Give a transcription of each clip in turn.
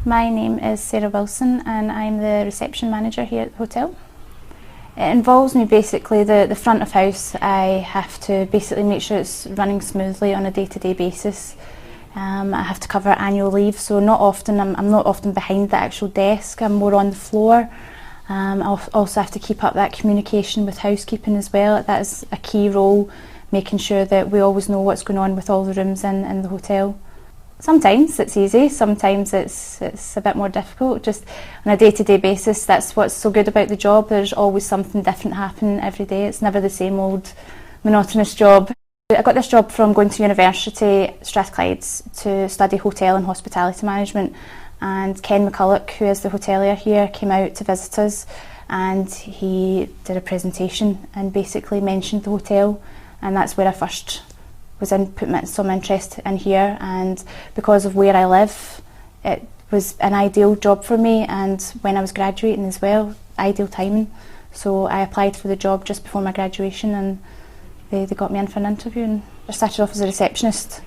My name is Sarah Wilson and I'm the reception manager here at the hotel. It involves me basically the front of house. I have to basically make sure it's running smoothly on a day-to-day basis. I have to cover annual leave, so not often I'm not often behind the actual desk, I'm more on the floor. I also have to keep up that communication with housekeeping as well. That is a key role, making sure that we always know what's going on with all the rooms in the hotel. Sometimes it's easy, sometimes it's a bit more difficult. Just on a day-to-day basis, that's what's so good about the job. There's always something different happening every day. It's never the same old monotonous job. I got this job from going to university, Strathclyde's, to study hotel and hospitality management, and Ken McCulloch, who is the hotelier here, came out to visit us and he did a presentation and basically mentioned the hotel, and that's where I first put some interest in here. And because of where I live, it was an ideal job for me, and when I was graduating as well, ideal timing. So I applied for the job just before my graduation and they got me in for an interview. And I started off as a receptionist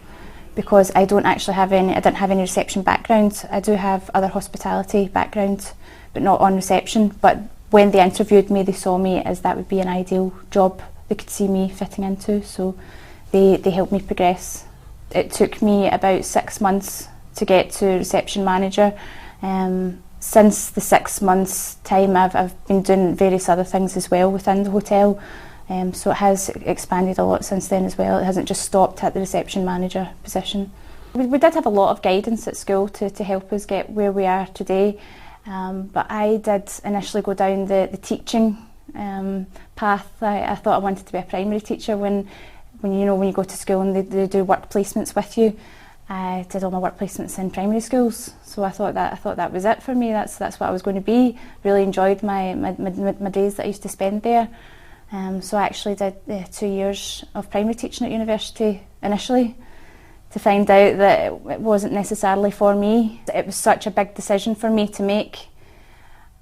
because I didn't have any reception background. I do have other hospitality background, but not on reception. But when they interviewed me, they saw me as that would be an ideal job they could see me fitting into. So they helped me progress. It took me about 6 months to get to reception manager. Since the 6 months time, I've been doing various other things as well within the hotel. So it has expanded a lot since then as well. It hasn't just stopped at the reception manager position. We did have a lot of guidance at school to help us get where we are today. But I did initially go down the teaching path. I thought I wanted to be a primary teacher when you go to school and they do work placements with you. I did all my work placements in primary schools, so I thought that was it for me. That's what I was going to be. Really enjoyed my days that I used to spend there. So I actually did 2 years of primary teaching at university initially, to find out that it wasn't necessarily for me. It was such a big decision for me to make,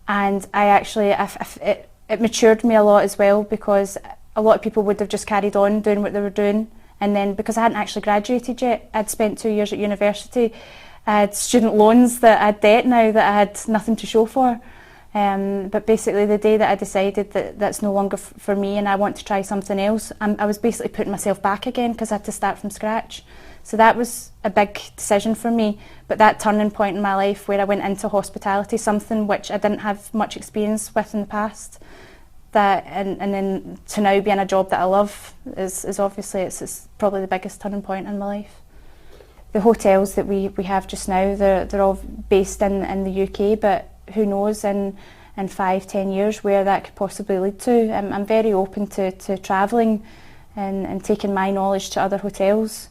and it matured me a lot as well, because a lot of people would have just carried on doing what they were doing, and then because I hadn't actually graduated yet, I'd spent 2 years at university, I had student loans that I had debt now that I had nothing to show for. But basically the day that I decided that that's no longer for me and I want to try something else, I was basically putting myself back again because I had to start from scratch. So that was a big decision for me, but that turning point in my life where I went into hospitality, something which I didn't have much experience with in the past, and then to now be in a job that I love is obviously it's probably the biggest turning point in my life. The hotels that we have just now, they're all based in the UK, but who knows in 5-10 years where that could possibly lead to. I'm very open to travelling and taking my knowledge to other hotels,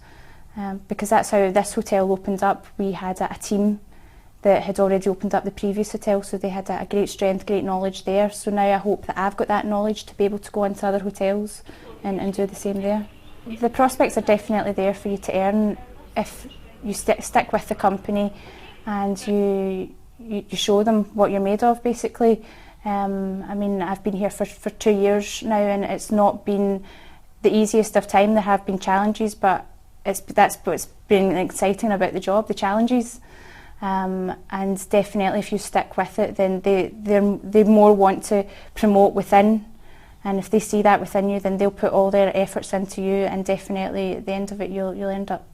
because that's how this hotel opened up. We had a team that had already opened up the previous hotel, so they had a great strength, great knowledge there. So now I hope that I've got that knowledge to be able to go into other hotels and do the same there. The prospects are definitely there for you to earn if you stick with the company and you show them what you're made of, basically. I mean, I've been here for 2 years now, and it's not been the easiest of time. There have been challenges, but that's what's been exciting about the job, the challenges. And definitely if you stick with it, then they more want to promote within, and if they see that within you, then they'll put all their efforts into you, and definitely at the end of it you'll end up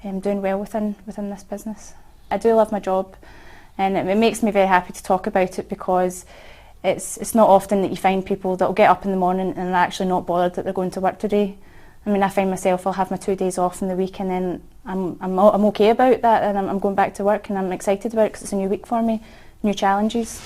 doing well within this business. I do love my job, and it makes me very happy to talk about it, because it's not often that you find people that will get up in the morning and are actually not bothered that they're going to work today. I mean, I find myself, I'll have my 2 days off in the week, and then I'm okay about that, and I'm going back to work and I'm excited about it because it's a new week for me, new challenges.